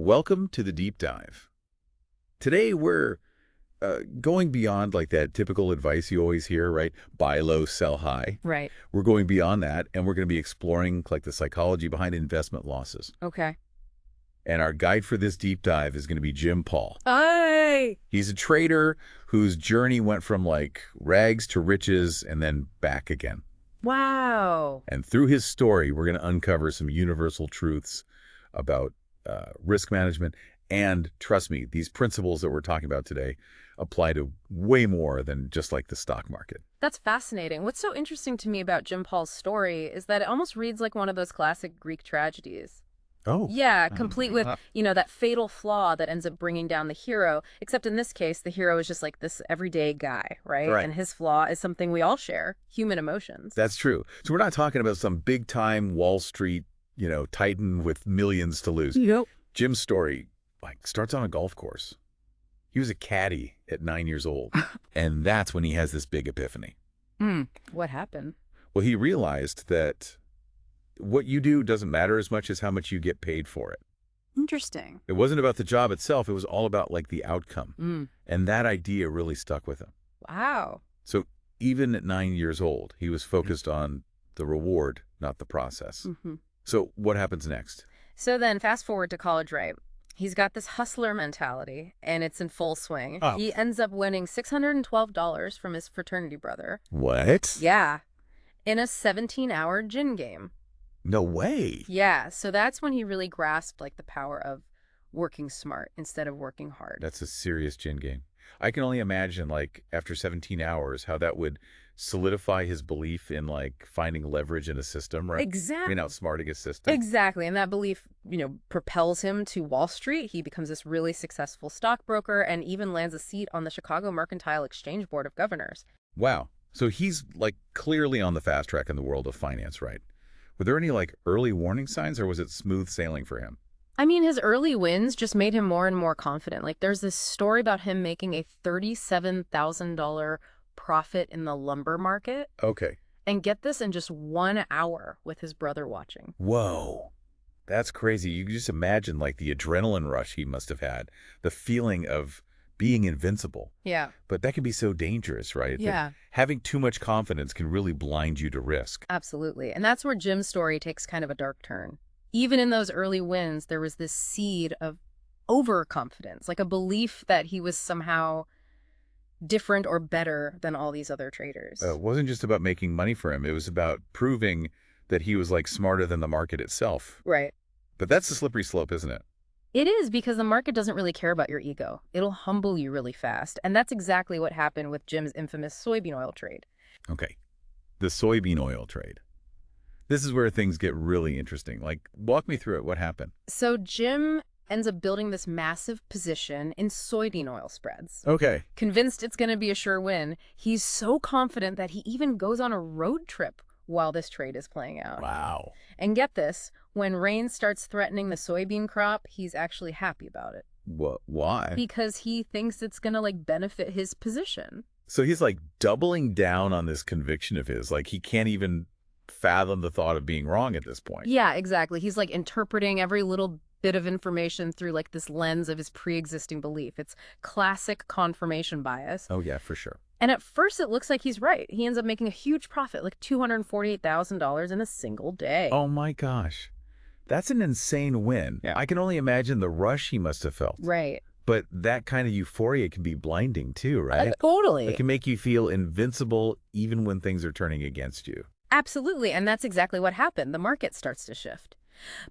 Welcome to the deep dive. Today we're going beyond like that typical advice you always hear, right? Buy low, sell high. Right. We're going beyond that, and we're going to be exploring like the psychology behind investment losses. Okay. And our guide for this deep dive is going to be Jim Paul. Hey! He's a trader whose journey went from like rags to riches and then back again. Wow. And through his story, we're going to uncover some universal truths about risk management. And trust me, these principles that we're talking about today apply to way more than just like the stock market. That's fascinating. What's so interesting to me about Jim Paul's story is that it almost reads like one of those classic Greek tragedies. Oh. Yeah, complete with, that fatal flaw that ends up bringing down the hero. Except in this case, the hero is just like this everyday guy, right? Right. And his flaw is something we all share, human emotions. That's true. So we're not talking about some big-time Wall Street, titan with millions to lose. Yep. Jim's story starts on a golf course. He was a caddy at 9 years old, and that's when he has this big epiphany. What happened? Well, he realized that what you do doesn't matter as much as how much you get paid for it. Interesting. It wasn't about the job itself. It was all about like the outcome. And that idea really stuck with him. Wow. So even at 9 years old, he was focused on the reward, not the process. So what happens next? So then fast forward to college, right? He's got this hustler mentality, and it's in full swing. Oh. He ends up winning $612 from his fraternity brother. What? Yeah. In a 17-hour gin game. No way. Yeah, so that's when he really grasped like the power of working smart instead of working hard. That's a serious gin game. I can only imagine like after 17 hours how that would solidify his belief in like finding leverage in a system, right? Exactly. Outsmarting a system. Exactly. And that belief, propels him to Wall Street. He becomes this really successful stockbroker and even lands a seat on the Chicago Mercantile Exchange Board of Governors. Wow. So he's like clearly on the fast track in the world of finance, right? Were there any like early warning signs, or was it smooth sailing for him? I mean, his early wins just made him more and more confident. Like, there's this story about him making a $37,000 profit in the lumber market. Okay. And get this, in just 1 hour with his brother watching. Whoa. That's crazy. You can just imagine like the adrenaline rush he must have had, the feeling of being invincible. Yeah. But that can be so dangerous, right? Yeah. Having too much confidence can really blind you to risk. Absolutely. And that's where Jim's story takes kind of a dark turn. Even in those early wins, there was this seed of overconfidence, like a belief that he was somehow different or better than all these other traders. It wasn't just about making money for him. It was about proving that he was like smarter than the market itself. Right. But that's the slippery slope, isn't it? It is, because the market doesn't really care about your ego. It'll humble you really fast. And that's exactly what happened with Jim's infamous soybean oil trade. Okay. The soybean oil trade. This is where things get really interesting. Like, walk me through it. What happened? So Jim ends up building this massive position in soybean oil spreads. Okay. Convinced it's going to be a sure win, he's so confident that he even goes on a road trip while this trade is playing out. Wow. And get this, when rain starts threatening the soybean crop, he's actually happy about it. Why? Because he thinks it's going to benefit his position. So he's like doubling down on this conviction of his. Like he can't even fathom the thought of being wrong at this point. Yeah, exactly. He's interpreting every little bit of information through this lens of his pre-existing belief. It's classic confirmation bias. Oh yeah, for sure. And at first it looks like he's right. He ends up making a huge profit, like $248,000 in a single day. Oh my gosh. That's an insane win. Yeah. I can only imagine the rush he must have felt. Right. But that kind of euphoria can be blinding too, right? Totally. It can make you feel invincible even when things are turning against you. Absolutely. And that's exactly what happened. The market starts to shift.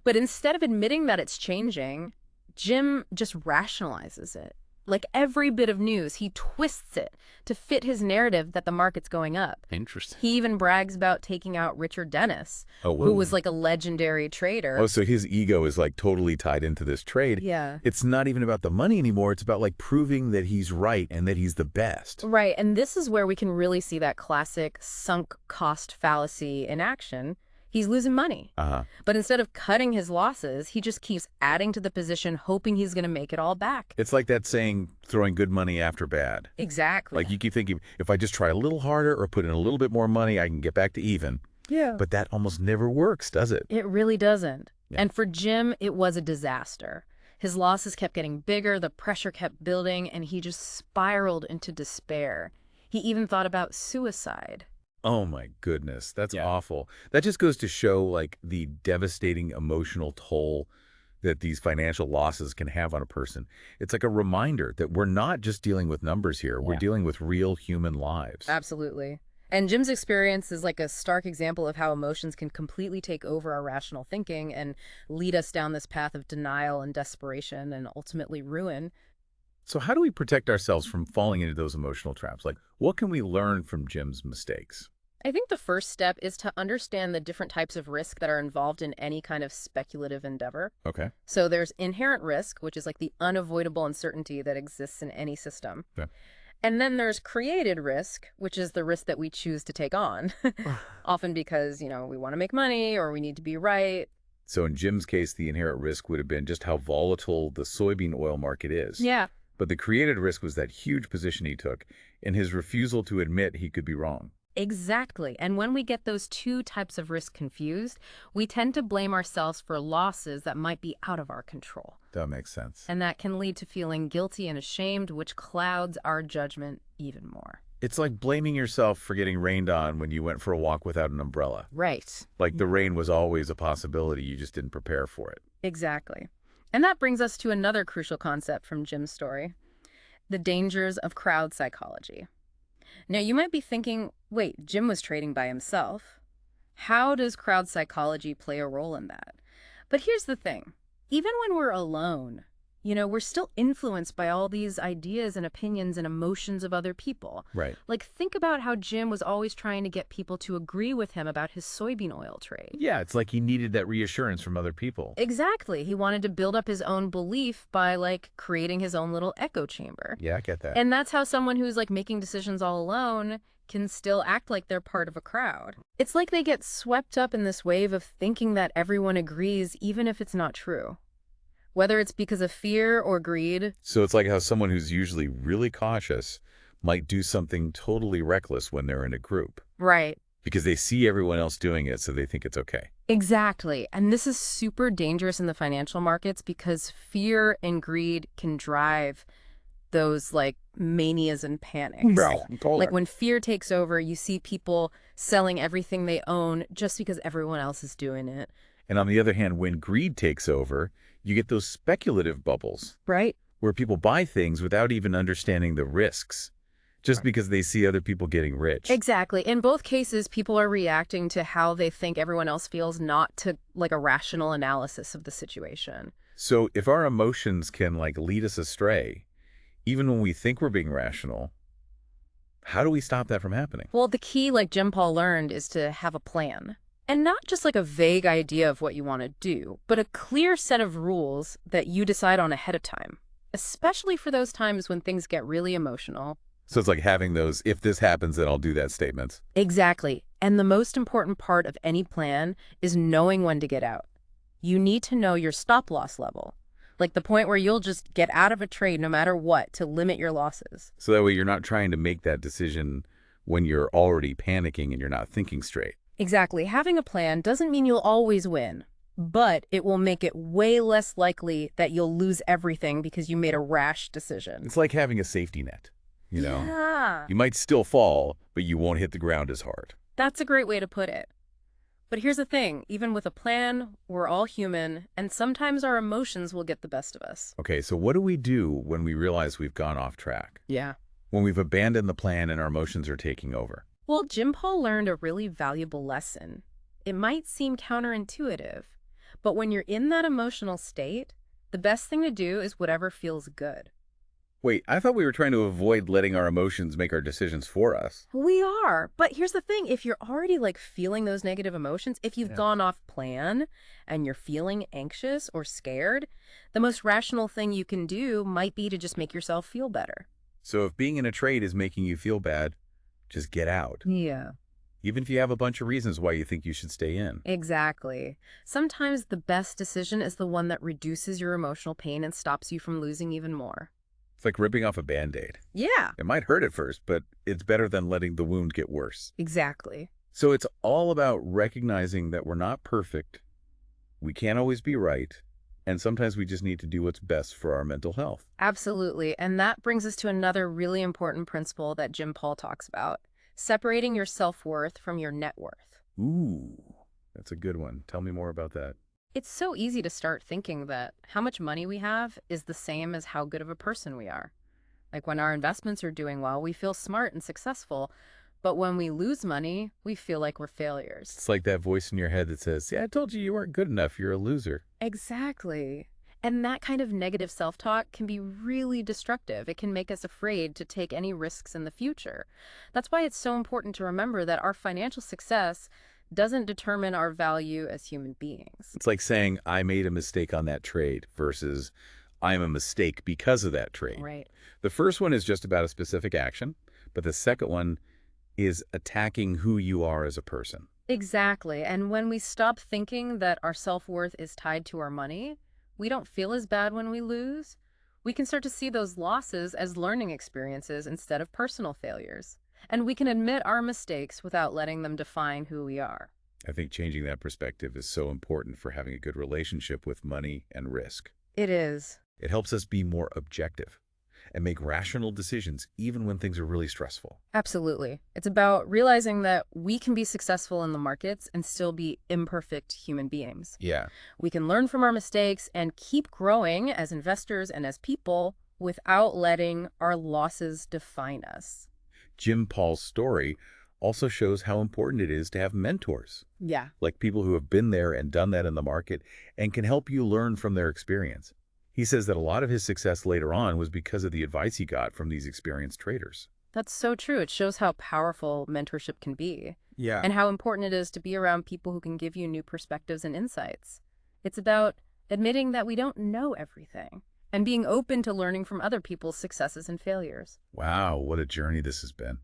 But instead of admitting that it's changing, Jim just rationalizes it. Like every bit of news, he twists it to fit his narrative that the market's going up. Interesting. He even brags about taking out Richard Dennis, who was a legendary trader. Oh, so his ego is totally tied into this trade. Yeah. It's not even about the money anymore. It's about proving that he's right and that he's the best. Right. And this is where we can really see that classic sunk cost fallacy in action. He's losing money. But instead of cutting his losses, he just keeps adding to the position, hoping he's going to make it all back. It's like that saying, throwing good money after bad. Exactly. Like you keep thinking, if I just try a little harder or put in a little bit more money, I can get back to even. Yeah. But that almost never works, does it? It really doesn't. Yeah. And for Jim, it was a disaster. His losses kept getting bigger, the pressure kept building, and he just spiraled into despair. He even thought about suicide. Oh my goodness, that's Yeah. awful. That just goes to show like the devastating emotional toll that these financial losses can have on a person. It's like a reminder that we're not just dealing with numbers here. We're Yeah. dealing with real human lives. Absolutely. And Jim's experience is like a stark example of how emotions can completely take over our rational thinking and lead us down this path of denial and desperation and ultimately ruin. So how do we protect ourselves from falling into those emotional traps? Like, what can we learn from Jim's mistakes? I think the first step is to understand the different types of risk that are involved in any kind of speculative endeavor. Okay. So there's inherent risk, which is like the unavoidable uncertainty that exists in any system. Okay. And then there's created risk, which is the risk that we choose to take on, often because, we want to make money or we need to be right. So in Jim's case, the inherent risk would have been just how volatile the soybean oil market is. Yeah. But the created risk was that huge position he took and his refusal to admit he could be wrong. Exactly. And when we get those two types of risk confused, we tend to blame ourselves for losses that might be out of our control. That makes sense. And that can lead to feeling guilty and ashamed, which clouds our judgment even more. It's like blaming yourself for getting rained on when you went for a walk without an umbrella. Right. Like the rain was always a possibility, you just didn't prepare for it. Exactly. And that brings us to another crucial concept from Jim's story, the dangers of crowd psychology. Now, you might be thinking, wait, Jim was trading by himself. How does crowd psychology play a role in that? But here's the thing. Even when we're alone, we're still influenced by all these ideas and opinions and emotions of other people. Right. Like, think about how Jim was always trying to get people to agree with him about his soybean oil trade. Yeah, it's like he needed that reassurance from other people. Exactly. He wanted to build up his own belief by, creating his own little echo chamber. Yeah, I get that. And that's how someone who's, making decisions all alone can still act like they're part of a crowd. It's like they get swept up in this wave of thinking that everyone agrees, even if it's not true. Whether it's because of fear or greed. So it's like how someone who's usually really cautious might do something totally reckless when they're in a group. Right. Because they see everyone else doing it, so they think it's okay. Exactly. And this is super dangerous in the financial markets because fear and greed can drive those manias and panics. Like when fear takes over, you see people selling everything they own just because everyone else is doing it. And on the other hand, when greed takes over, you get those speculative bubbles. Right. Where people buy things without even understanding the risks, just because they see other people getting rich. Exactly. In both cases, people are reacting to how they think everyone else feels, not to a rational analysis of the situation. So if our emotions can lead us astray, even when we think we're being rational, how do we stop that from happening? Well, the key, Jim Paul learned, is to have a plan. And not just a vague idea of what you want to do, but a clear set of rules that you decide on ahead of time, especially for those times when things get really emotional. So it's like having those, if this happens, then I'll do that statements. Exactly. And the most important part of any plan is knowing when to get out. You need to know your stop loss level, the point where you'll just get out of a trade no matter what to limit your losses. So that way you're not trying to make that decision when you're already panicking and you're not thinking straight. Exactly. Having a plan doesn't mean you'll always win, but it will make it way less likely that you'll lose everything because you made a rash decision. It's like having a safety net, Yeah. You might still fall, but you won't hit the ground as hard. That's a great way to put it. But here's the thing. Even with a plan, we're all human, and sometimes our emotions will get the best of us. Okay, so what do we do when we realize we've gone off track? Yeah. When we've abandoned the plan and our emotions are taking over? Well, Jim Paul learned a really valuable lesson. It might seem counterintuitive, but when you're in that emotional state, the best thing to do is whatever feels good. Wait, I thought we were trying to avoid letting our emotions make our decisions for us. We are. But here's the thing. If you're already feeling those negative emotions, if you've gone off plan and you're feeling anxious or scared, the most rational thing you can do might be to just make yourself feel better. So if being in a trade is making you feel bad, just get out. Yeah. Even if you have a bunch of reasons why you think you should stay in. Exactly. Sometimes the best decision is the one that reduces your emotional pain and stops you from losing even more. It's like ripping off a Band-Aid. Yeah. It might hurt at first, but it's better than letting the wound get worse. Exactly. So it's all about recognizing that we're not perfect, we can't always be right, And sometimes we just need to do what's best for our mental health. Absolutely. And that brings us to another really important principle that Jim Paul talks about, separating your self-worth from your net worth. Ooh, that's a good one. Tell me more about that. It's so easy to start thinking that how much money we have is the same as how good of a person we are. Like when our investments are doing well, we feel smart and successful. But when we lose money, we feel like we're failures. It's like that voice in your head that says, yeah, I told you you weren't good enough. You're a loser. Exactly. And that kind of negative self-talk can be really destructive. It can make us afraid to take any risks in the future. That's why it's so important to remember that our financial success doesn't determine our value as human beings. It's like saying, I made a mistake on that trade versus I'm a mistake because of that trade. Right. The first one is just about a specific action, but the second one is attacking who you are as a person. Exactly. And when we stop thinking that our self-worth is tied to our money, we don't feel as bad when we lose. We can start to see those losses as learning experiences instead of personal failures. And we can admit our mistakes without letting them define who we are. I think changing that perspective is so important for having a good relationship with money and risk. It is. It helps us be more objective and make rational decisions even when things are really stressful. Absolutely. It's about realizing that we can be successful in the markets and still be imperfect human beings. Yeah. We can learn from our mistakes and keep growing as investors and as people without letting our losses define us. Jim Paul's story also shows how important it is to have mentors, Yeah. like people who have been there and done that in the market and can help you learn from their experience. He says that a lot of his success later on was because of the advice he got from these experienced traders. That's so true. It shows how powerful mentorship can be Yeah. and how important it is to be around people who can give you new perspectives and insights. It's about admitting that we don't know everything and being open to learning from other people's successes and failures. Wow, what a journey this has been.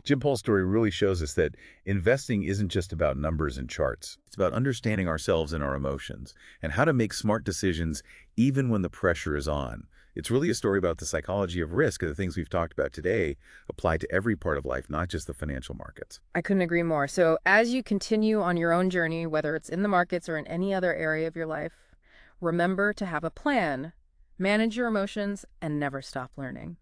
Jim Paul's story really shows us that investing isn't just about numbers and charts. It's about understanding ourselves and our emotions and how to make smart decisions even when the pressure is on. It's really a story about the psychology of risk, and the things we've talked about today apply to every part of life, not just the financial markets. I couldn't agree more. So as you continue on your own journey, whether it's in the markets or in any other area of your life, remember to have a plan, manage your emotions, and never stop learning.